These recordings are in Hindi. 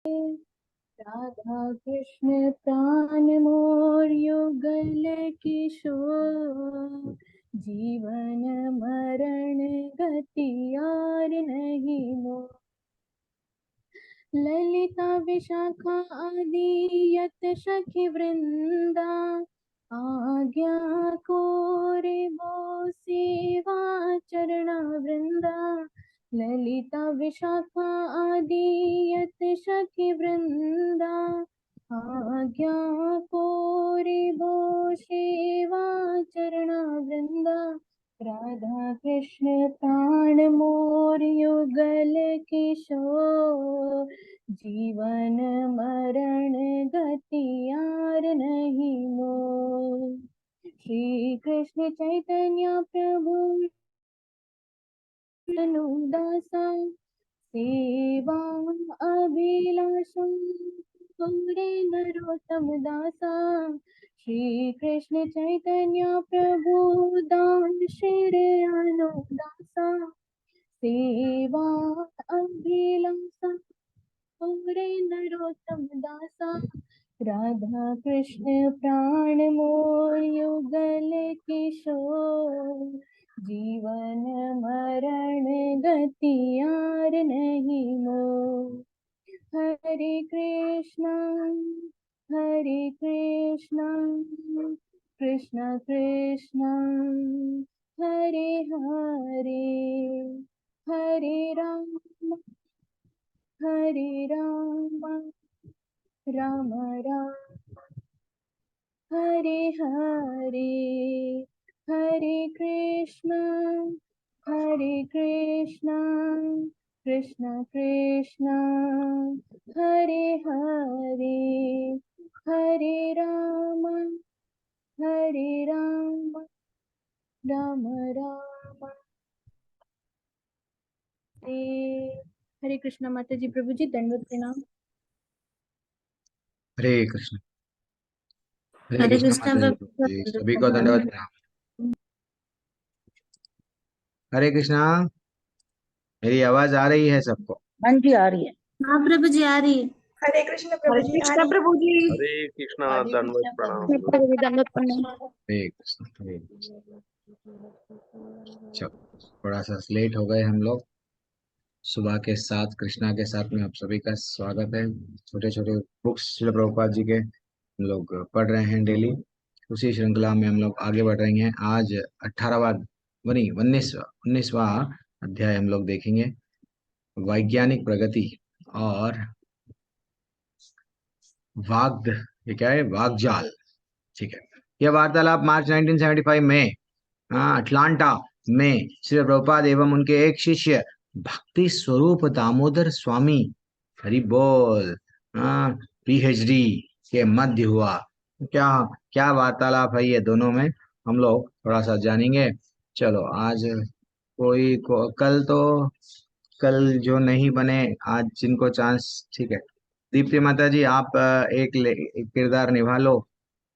राधा कृष्ण प्राण मोर युगल किशोर, जीवन मरण गति यार नहीं मोर। ललिता विशाखा आदि यत सखी वृंदा, आज्ञा कोरे बो सेवा चरणा वृंदा। ललिता विशाखा आदि यत सखी वृंदा, आज्ञा कोरे बो सेवा चरणा वृंदा। राधा कृष्ण प्राण मोर युगल किशोर, जीवन मरण गति यार नहीं मोर। श्री कृष्ण चैतन्य प्रभु दासा, सेवा अभिलाषं गौरे नरोत्तम दासा। श्री कृष्ण चैतन्य प्रभु दास श्री दासा, सेवा अभिलाषं गौरे नरोत्तम दासा। राधा कृष्ण प्राण मोर युगल किशोर, जीवन मरण गति यार नहीं मोर। हरे कृष्णा कृष्णा कृष्णा हरे हरे, हरे राम राम राम हरे हरे, हरे कृष्णा कृष्णा कृष्णा हरे हरे, हरे राम राम राम हरे कृष्णा। माता जी प्रभु जी दंडवत प्रणाम। हरे कृष्ण। हरे कृष्ण माता जी, सभी को दंडवत प्रणाम। हरे कृष्णा। मेरी आवाज आ रही है सबको? हाँ जी आ रही है। हाँ प्रभु जी आ रही है। हरे कृष्ण प्रभु जी। कृष्ण प्रभु जी। हरे कृष्णा दंडवत प्रणाम। हरे कृष्ण। चलो, थोड़ा सा लेट हो गए हम लोग। सुबह के 7 कृष्णा के साथ में आप सभी का स्वागत है। छोटे छोटे बुक्स श्रील प्रभुपाद जी के हम लोग पढ़ रहे हैं डेली। उसी श्रृंखला में हम लोग आगे बढ़ रहे हैं। आज 19वां अध्याय हम लोग देखेंगे, वैज्ञानिक प्रगति और ये क्या है, वाग्जाल। ठीक है, यह वार्तालाप मार्च 1975 में अटलांटा में श्री प्रभुपाद एवं उनके एक शिष्य भक्ति स्वरूप दामोदर स्वामी हरि बोल PhD के मध्य हुआ। क्या क्या वार्तालाप है ये दोनों में, हम लोग थोड़ा सा जानेंगे। चलो, आज कल जो नहीं बने, आज जिनको चांस, ठीक है। दीप्ति माता जी, आप एक किरदार निभा लो।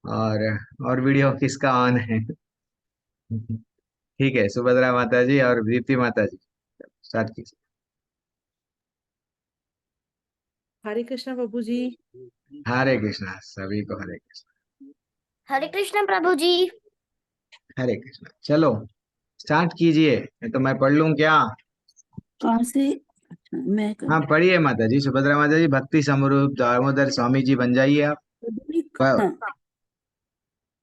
और वीडियो किसका ऑन है? ठीक है, सुभद्रा माता जी और दीप्ति माता जी स्टार्ट कीजिए। हरे कृष्ण प्रभु जी। हरे कृष्णा सभी को, हरे कृष्णा। हरे कृष्ण प्रभु जी। हरे कृष्णा। चलो स्टार्ट कीजिए, तो मैं पढ़ लूं क्या? कहाँ से? मैं हाँ पढ़िए माता जी। सुभद्रा माता जी, भक्ति समरूप दामोदर स्वामी जी बन जाइए आप।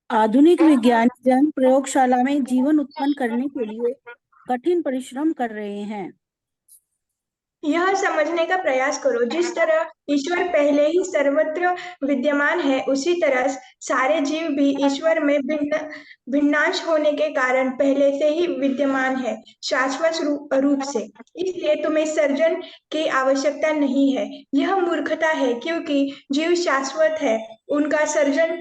आधुनिक विज्ञानी जन प्रयोगशाला में जीवन उत्पन्न करने के लिए कठिन परिश्रम कर रहे हैं। यह समझने का प्रयास करो, जिस तरह ईश्वर पहले ही सर्वत्र विद्यमान है, उसी तरह सारे जीव भी ईश्वर में भिन्नांश होने के कारण पहले से ही विद्यमान है, शाश्वत रूप से। इसलिए तुम्हें सर्जन की आवश्यकता नहीं है। यह मूर्खता है, क्योंकि जीव शाश्वत है, उनका सर्जन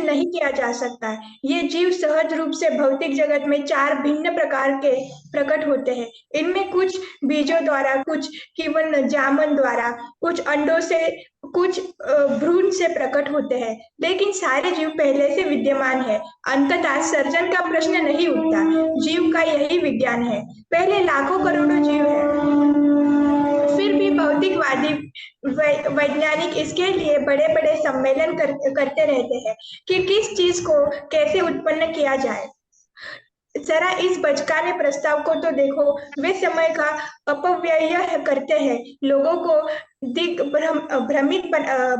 नहीं किया जा सकता है। ये जीव सहज रूप से भौतिक जगत में 4 भिन्न प्रकार के प्रकट होते हैं। इनमें कुछ बीजों द्वारा, कुछ केवल जामन द्वारा, कुछ अंडों से, कुछ भ्रूण से प्रकट होते हैं। लेकिन सारे जीव पहले से विद्यमान है। अंततः सर्जन का प्रश्न नहीं उठता। जीव का यही विज्ञान है। पहले लाखों करोड़ों जीव है, फिर भी बहुत भौतिकवादी वैज्ञानिक इसके लिए बड़े बड़े सम्मेलन करते रहते हैं कि किस चीज को कैसे उत्पन्न किया जाए। जरा इस बचकाने प्रस्ताव को तो देखो, वे समय का अपव्यय करते हैं, लोगों को भ्रमित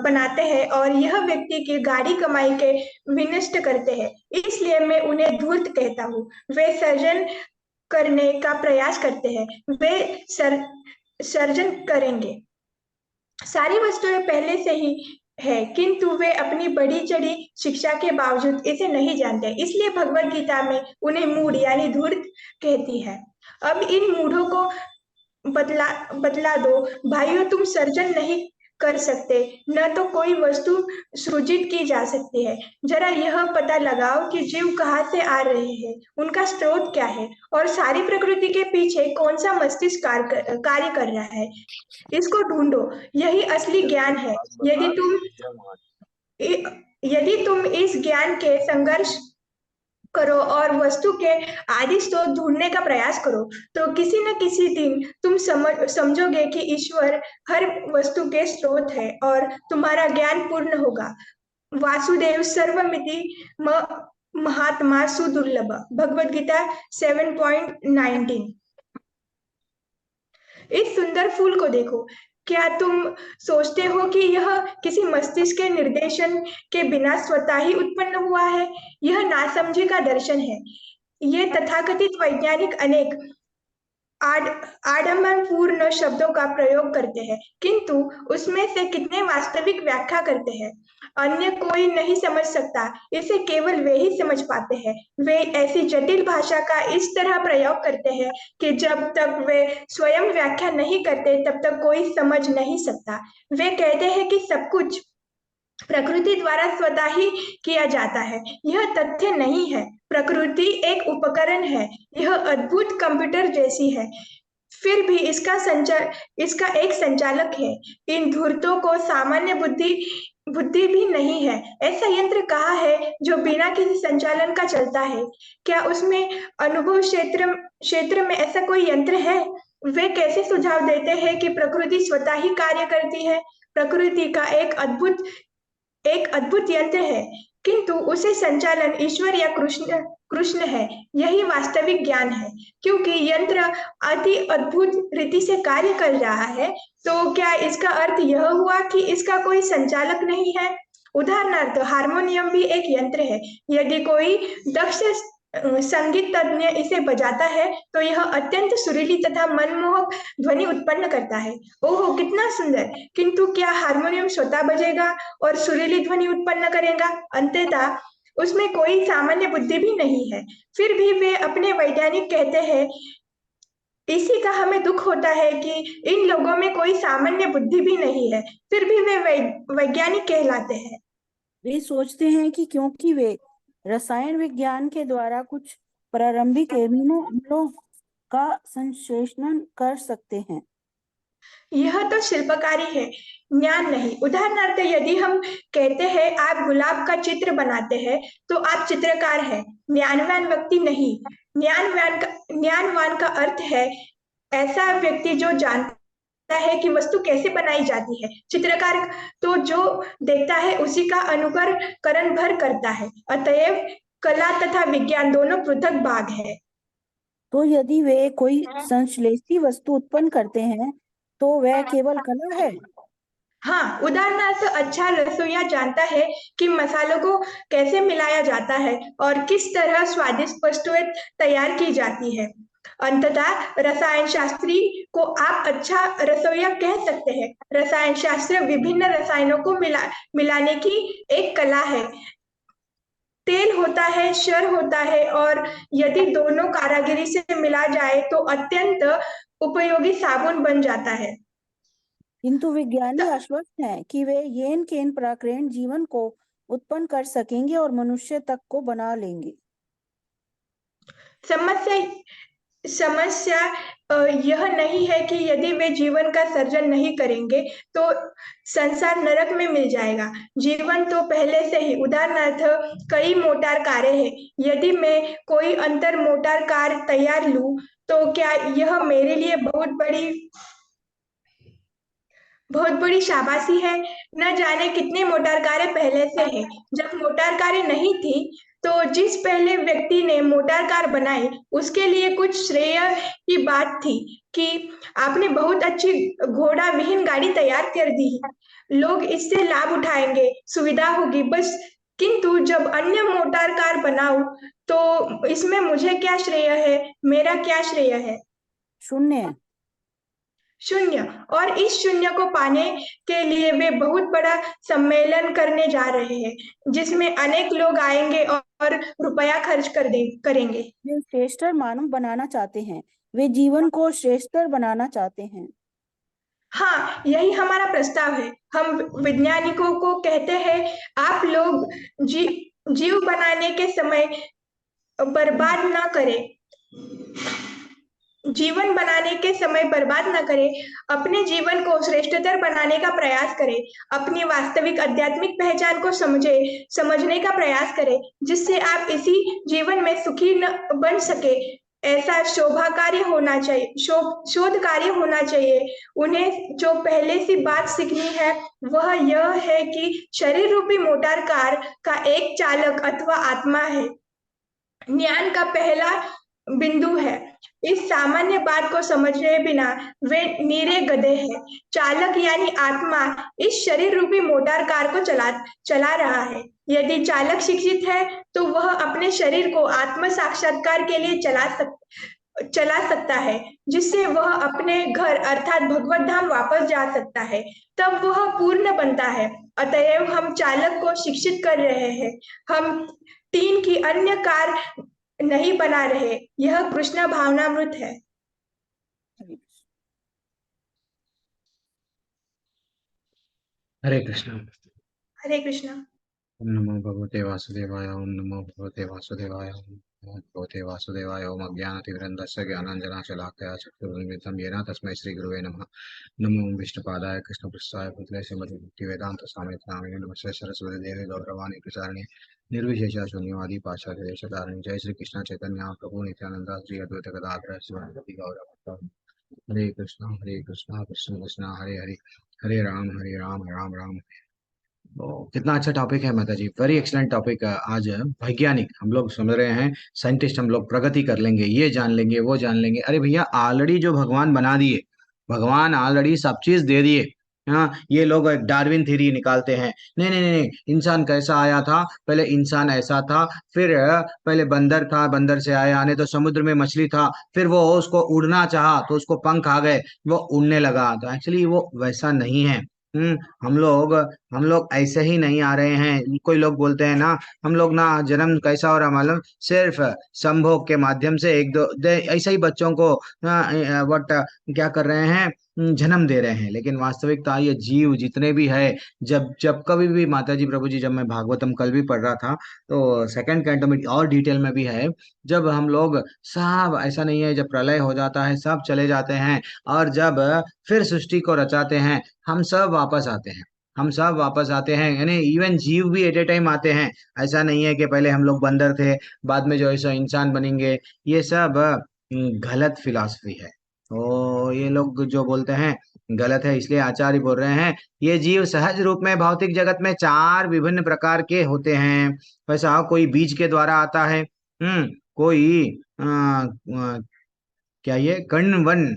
बनाते हैं और यह व्यक्ति की गाढ़ी कमाई के विनष्ट करते हैं। इसलिए मैं उन्हें धूर्त कहता हूँ। वे सर्जन करने का प्रयास करते हैं, वे सर्जन करेंगे। सारी वस्तुएं पहले से ही है, किंतु वे अपनी बढ़ी चढ़ी शिक्षा के बावजूद इसे नहीं जानते, इसलिए भगवत गीता में उन्हें मूढ़ यानी धूर्त कहती है। अब इन मूढ़ों को बतला दो, भाइयों, तुम सर्जन नहीं कर सकते, न तो कोई वस्तु सृजित की जा सकती है। जरा यह पता लगाओ कि जीव कहाँ से आ रहे हैं, उनका स्रोत क्या है और सारी प्रकृति के पीछे कौन सा मस्तिष्क कार्य कर रहा है। इसको ढूंढो, यही असली ज्ञान है। यदि तुम इस ज्ञान के संघर्ष करो और वस्तु के आदि स्रोत ढूंढने का प्रयास करो, तो किसी न किसी दिन तुम समझोगे कि ईश्वर हर वस्तु के स्रोत है और तुम्हारा ज्ञान पूर्ण होगा। वासुदेव सर्वमिति महात्मा सुदुर्लभ। भगवद गीता 7.19। इस सुंदर फूल को देखो, क्या तुम सोचते हो कि यह किसी मस्तिष्क के निर्देशन के बिना स्वतः ही उत्पन्न हुआ है? यह नासमझी का दर्शन है। ये तथाकथित वैज्ञानिक अनेक आडंबरपूर्ण शब्दों का प्रयोग करते हैं, किंतु उसमें से कितने वास्तविक व्याख्या करते हैं, अन्य कोई नहीं समझ सकता। इसे केवल वे ही समझ पाते हैं। वे ऐसी जटिल भाषा का इस तरह प्रयोग करते हैं कि जब तक वे स्वयं व्याख्या नहीं करते तब तक कोई समझ नहीं सकता। वे कहते हैं कि सब कुछ प्रकृति द्वारा स्वतः ही किया जाता है। यह तथ्य नहीं है। प्रकृति एक उपकरण है, यह अद्भुत कंप्यूटर जैसी है, फिर भी इसका एक संचालक है। इन धूर्तों को सामान्य बुद्धि भी नहीं है। ऐसा यंत्र कहाँ है जो बिना किसी संचालन का चलता है? क्या उसमें अनुभव क्षेत्र में ऐसा कोई यंत्र है? वे कैसे सुझाव देते हैं कि प्रकृति स्वतः ही कार्य करती है? प्रकृति का एक अद्भुत यंत्र है, किंतु उसे संचालन ईश्वर या कृष्ण है। यही वास्तविक ज्ञान है। क्योंकि यंत्र अति अद्भुत रीति से कार्य कर रहा है, तो क्या इसका अर्थ यह हुआ कि इसका कोई संचालक नहीं है? उदाहरणार्थ, हारमोनियम भी एक यंत्र है। यदि कोई दक्ष संगीत तज्ञ इसे बजाता है तो यह अत्यंत सुरीली तथा मनमोहक ध्वनि उत्पन्न करता है। ओहो, कितना सुंदर! किंतु क्या हारमोनियम स्वतः बजेगा और सुरीली ध्वनि उत्पन्न करेगा? अंततः उसमें कोई सामान्य बुद्धि भी नहीं है। फिर भी वे अपने वैज्ञानिक कहते हैं। इसी का हमें दुख होता है कि इन लोगों में कोई सामान्य बुद्धि भी नहीं है, फिर भी वे वैज्ञानिक कहलाते हैं। वे सोचते हैं कि क्योंकि वे रसायन विज्ञान के द्वारा कुछ प्रारंभिक एमिनो अम्लों का संश्लेषण कर सकते हैं। यह तो शिल्पकारी है, ज्ञान नहीं। उदाहरणार्थ, यदि हम कहते हैं आप गुलाब का चित्र बनाते हैं तो आप चित्रकार हैं, ज्ञानवान व्यक्ति नहीं। ज्ञानवान का अर्थ है ऐसा व्यक्ति जो जानता है कि वस्तु कैसे बनाई जाती है। चित्रकार तो जो देखता है उसी का अनुकरण भर करता है। अतएव कला तथा विज्ञान दोनों पृथक भाग है। तो यदि वे कोई संश्लेषी वस्तु उत्पन्न करते हैं तो वह केवल कला है। हाँ, उदाहरणार्थ, अच्छा रसोइया जानता है कि मसालों को कैसे मिलाया जाता है और किस तरह स्वादिष्ट वस्तुएं तैयार की जाती है। अंततः रसायन शास्त्री को आप अच्छा रसोइया कह सकते हैं। रसायन शास्त्र विभिन्न रसायनों को मिलाने की एक कला है। तेल होता है, शर होता है, और यदि दोनों कारागिरी से मिला जाए तो अत्यंत उपयोगी साबुन बन जाता है। किंतु विज्ञानी आश्वस्त हैं कि वे येन केन प्राकृतिक जीवन को उत्पन्न कर सकेंगे और मनुष्य तक को बना लेंगे। समस्या यह नहीं है कि यदि वे जीवन का सर्जन नहीं करेंगे तो संसार नरक में मिल जाएगा। जीवन तो पहले से ही। उदाहरणार्थ, कई मोटार कारें हैं। यदि मैं कोई अंतर मोटार कार तैयार लूं तो क्या यह मेरे लिए बहुत बड़ी बहुत बड़ी शाबाशी है। न जाने कितने मोटार कारें पहले से हैं। जब मोटार कारें नहीं थी तो जिस पहले व्यक्ति ने मोटार कार बनाई उसके लिए कुछ श्रेय की बात थी कि आपने बहुत अच्छी घोड़ा विहीन गाड़ी तैयार कर दी है। लोग इससे लाभ उठाएंगे, सुविधा होगी बस। किंतु जब अन्य मोटार कार बनाऊं तो इसमें मुझे क्या श्रेय है, मेरा क्या श्रेय है? शून्य। शून्य। और इस शून्य को पाने के लिए वे बहुत बड़ा सम्मेलन करने जा रहे हैं जिसमें अनेक लोग आएंगे और रुपया खर्च करेंगे। वे श्रेष्ठतर मानव बनाना चाहते हैं, वे जीवन को श्रेष्ठतर बनाना चाहते हैं। हाँ, यही हमारा प्रस्ताव है। हम वैज्ञानिकों को कहते हैं, आप लोग जीव बनाने के समय बर्बाद ना करें, जीवन बनाने के समय बर्बाद न करें, अपने जीवन को श्रेष्ठतर बनाने का प्रयास करें, अपनी वास्तविक आध्यात्मिक पहचान को समझने का प्रयास करें, जिससे आप इसी जीवन में सुखी बन सके। ऐसा शोध कार्य होना चाहिए। उन्हें जो पहले सी बात सीखनी है वह यह है कि शरीर रूपी मोटर कार का एक चालक अथवा आत्मा है। ज्ञान का पहला बिंदु है। इस सामान्य बात को समझे बिना वे नीरे गधे हैं। चालक यानी आत्मा इस शरीर रूपी मोटर कार को चला रहा है। यदि चालक शिक्षित है तो वह अपने शरीर को आत्म साक्षात्कार के लिए चला सकता है, जिससे वह अपने घर अर्थात भगवत धाम वापस जा सकता है। तब वह पूर्ण बनता है। अतएव हम चालक को शिक्षित कर रहे हैं, हम टीन की अन्य कार नहीं बना रहे। यह कृष्ण भावनामृत है। हरे कृष्ण। हरे कृष्ण। ओम नमो भगवते वासुदेवाय। ओम नमो भगवते वासुदेवाय। ओम नमो भगवते वासुदेवाय। ओम अज्ञानतिमिरन्धस्य ज्ञानाञ्जनाशलाकया चक्षुरुन्मिलितं येन तस्मै श्रीगुरुवे नमः। नमो विष्णुपादाय कृष्णपृष्ठाय भूतले श्रीमते भक्तिवेदांत स्वामी नामिने नमस्ते सरस्वती देवी गौरवाणी प्रचारिणे निर्विशेष शून्यवादी पाश्चात्य देशधारिणे। जय श्री कृष्ण चैतन्य प्रभु नित्यानंद श्री अद्वैत गदाधर श्रीमती गौरव। हरे कृष्ण कृष्ण कृष्ण हरे हरे, हरे राम राम राम। तो कितना अच्छा टॉपिक है माता जी, वेरी एक्सलेंट टॉपिक। आज वैज्ञानिक हम लोग समझ रहे हैं, साइंटिस्ट हम लोग प्रगति कर लेंगे, ये जान लेंगे वो जान लेंगे। अरे भैया, ऑलरेडी जो भगवान बना दिए, भगवान ऑलरेडी सब चीज दे दिए। हाँ, ये लोग एक डार्विन थ्योरी निकालते हैं। नहीं नहीं नहीं नहीं, इंसान कैसा आया था, पहले इंसान ऐसा था, फिर पहले बंदर था, बंदर से आया, नहीं तो समुद्र में मछली था, फिर वो उसको उड़ना चाहा तो उसको पंख आ गए, वो उड़ने लगा। तो एक्चुअली वो वैसा नहीं है। हम लोग ऐसे ही नहीं आ रहे हैं। कोई लोग बोलते हैं ना, हम लोग ना जन्म कैसा हो रहा मालूम, सिर्फ संभोग के माध्यम से एक दो ऐसे ही बच्चों को वट क्या कर रहे हैं, जन्म दे रहे हैं। लेकिन वास्तविकता ये जीव जितने भी है, जब जब कभी भी माता जी प्रभु जी, जब मैं भागवतम कल भी पढ़ रहा था तो सेकंड कैंटो में और डिटेल में भी है, जब हम लोग सब ऐसा नहीं है, जब प्रलय हो जाता है सब चले जाते हैं, और जब फिर सृष्टि को रचाते हैं, हम सब वापस आते हैं। हम सब वापस आते हैं, यानी इवन जीव भी एट ए टाइम आते हैं। ऐसा नहीं है कि पहले हम लोग बंदर थे, बाद में जो ऐसा इंसान बनेंगे। ये सब गलत फिलॉसफी है। तो ये लोग जो बोलते हैं गलत है, इसलिए आचार्य बोल रहे हैं ये जीव सहज रूप में भौतिक जगत में चार विभिन्न प्रकार के होते हैं। वैसा कोई बीज के द्वारा आता है, कोई क्या ये कर्ण वन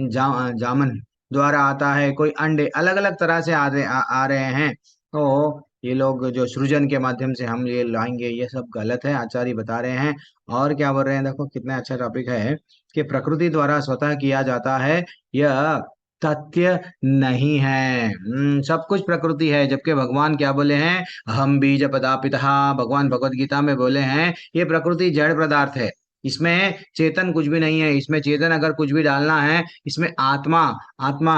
जामन द्वारा आता है, कोई अंडे, अलग अलग तरह से आ रहे हैं। तो ये लोग जो सृजन के माध्यम से हम ये लाएंगे, ये सब गलत है, आचार्य बता रहे हैं। और क्या बोल रहे हैं, देखो कितना अच्छा टॉपिक है कि प्रकृति द्वारा स्वतः किया जाता है, यह तथ्य नहीं है। सब कुछ प्रकृति है, जबकि भगवान क्या बोले हैं, हम बीज पदापितः, भगवान भगवत गीता में बोले हैं ये प्रकृति जड़ पदार्थ है, इसमें चेतन कुछ भी नहीं है। इसमें चेतन अगर कुछ भी डालना है, इसमें आत्मा, आत्मा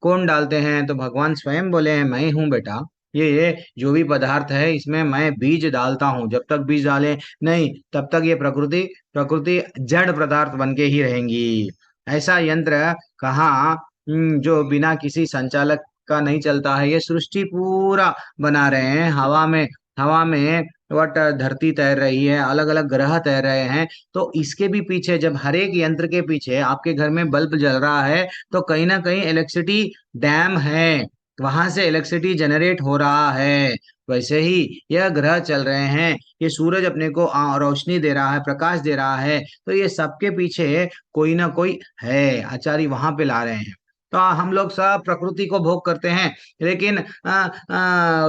कौन डालते हैं, तो भगवान स्वयं बोले हैं मैं हूं बेटा, ये जो भी पदार्थ है इसमें मैं बीज डालता हूं। जब तक बीज डाले नहीं, तब तक ये प्रकृति जड़ पदार्थ बन के ही रहेंगी। ऐसा यंत्र कहाँ जो बिना किसी संचालक का नहीं चलता है। ये सृष्टि पूरा बना रहे हैं, हवा में वट धरती तैर रही है, अलग अलग ग्रह तैर रहे हैं। तो इसके भी पीछे, जब हर एक यंत्र के पीछे आपके घर में बल्ब जल रहा है, तो कहीं ना कहीं इलेक्ट्रिसिटी डैम है। वहां से इलेक्ट्रिसिटी जनरेट हो रहा है। वैसे ही यह ग्रह चल रहे हैं, ये सूरज अपने को रोशनी दे रहा है, प्रकाश दे रहा है, तो ये सबके पीछे कोई ना कोई है, आचार्य वहां पे ला रहे हैं। तो हम लोग सब प्रकृति को भोग करते हैं, लेकिन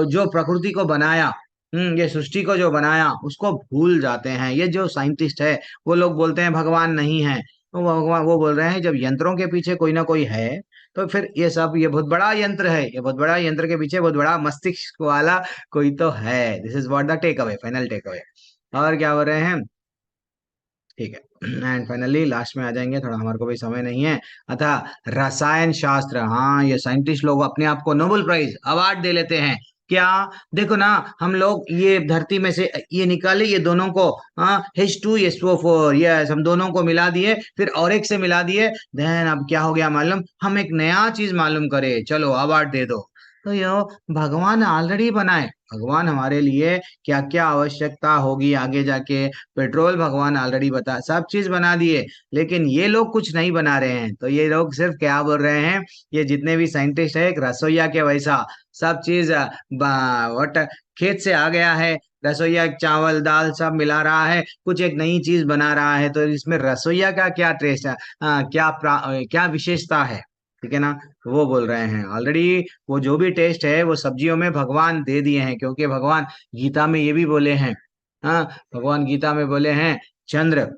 जो प्रकृति को बनाया, ये सृष्टि को जो बनाया उसको भूल जाते हैं। ये जो साइंटिस्ट है वो लोग बोलते हैं भगवान नहीं है, तो भगवान वो बोल रहे हैं जब यंत्रों के पीछे कोई ना कोई है, तो फिर ये सब, ये बहुत बड़ा यंत्र है, ये बहुत बड़ा यंत्र के पीछे बहुत बड़ा मस्तिष्क वाला कोई तो है। This is what the take away, final take away. और क्या बोल रहे हैं, ठीक है। एंड फाइनली लास्ट में आ जाएंगे, थोड़ा हमारे को भी समय नहीं है। अतः रसायन शास्त्र, हाँ ये साइंटिस्ट लोग अपने आप को नोबेल प्राइज अवार्ड दे लेते हैं। क्या, देखो ना, हम लोग ये धरती में से ये निकाले, ये दोनों को, हाँ H2SO4, यस, हम दोनों को मिला दिए, फिर और एक से मिला दिए, देन अब क्या हो गया मालूम, हम एक नया चीज मालूम करे, चलो अवार्ड दे दो। तो यो भगवान ऑलरेडी बनाए, भगवान हमारे लिए क्या क्या आवश्यकता होगी आगे जाके, पेट्रोल भगवान ऑलरेडी बता, सब चीज बना दिए, लेकिन ये लोग कुछ नहीं बना रहे हैं। तो ये लोग सिर्फ क्या बोल रहे हैं, ये जितने भी साइंटिस्ट है एक रसोईया के वैसा सब चीज वट खेत से आ गया है, रसोईया चावल दाल सब मिला रहा है, कुछ एक नई चीज बना रहा है, तो इसमें रसोईया का क्या टेस्ट है, क्या विशेषता है, ठीक है ना। तो वो बोल रहे हैं ऑलरेडी वो जो भी टेस्ट है वो सब्जियों में भगवान दे दिए हैं, क्योंकि भगवान गीता में ये भी बोले हैं, हाँ भगवान गीता में बोले हैं, चंद्र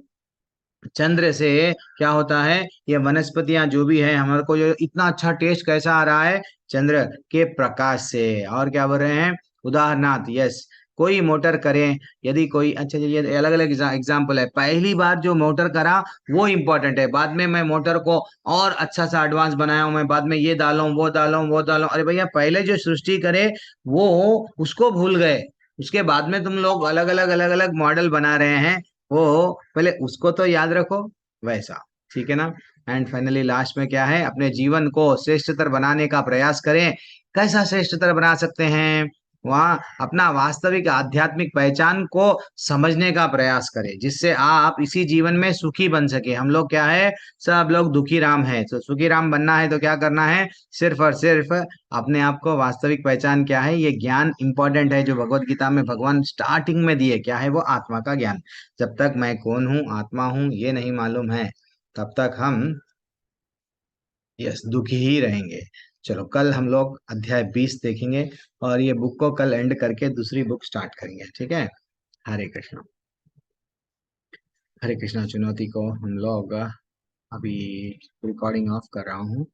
चंद्र से क्या होता है, ये वनस्पतियां जो भी है हमारे को, जो इतना अच्छा टेस्ट कैसा आ रहा है, चंद्र के प्रकाश से। और क्या बोल रहे हैं, उदाहरणार्थ, यस, कोई मोटर करें, यदि कोई, अच्छा ये अलग अलग एग्जाम्पल है, पहली बार जो मोटर करा वो इम्पोर्टेंट है, बाद में मैं मोटर को और अच्छा सा एडवांस बनाया हूं, मैं बाद में ये डालूं वो डालूं वो डालूं, अरे भैया पहले जो सृष्टि करे वो उसको भूल गए, उसके बाद में तुम लोग अलग अलग मॉडल बना रहे हैं, वो पहले उसको तो याद रखो, वैसा, ठीक है ना। एंड फाइनली लास्ट में क्या है, अपने जीवन को श्रेष्ठतर बनाने का प्रयास करें। कैसा श्रेष्ठतर बना सकते हैं, वहाँ अपना वास्तविक आध्यात्मिक पहचान को समझने का प्रयास करें, जिससे आप इसी जीवन में सुखी बन सके। हम लोग क्या है, सब लोग दुखी राम है, तो सुखी राम बनना है तो क्या करना है, सिर्फ और सिर्फ अपने आप को, वास्तविक पहचान क्या है, ये ज्ञान इंपॉर्टेंट है जो भगवत गीता में भगवान स्टार्टिंग में दिए, क्या है वो, आत्मा का ज्ञान। जब तक मैं कौन हूँ, आत्मा हूँ, ये नहीं मालूम है, तब तक हम, यस, दुखी ही रहेंगे। चलो कल हम लोग अध्याय 20 देखेंगे, और ये बुक को कल एंड करके दूसरी बुक स्टार्ट करेंगे, ठीक है। हरे कृष्णा। हरे कृष्णा चुनौती को हम लोग अभी रिकॉर्डिंग ऑफ कर रहा हूँ।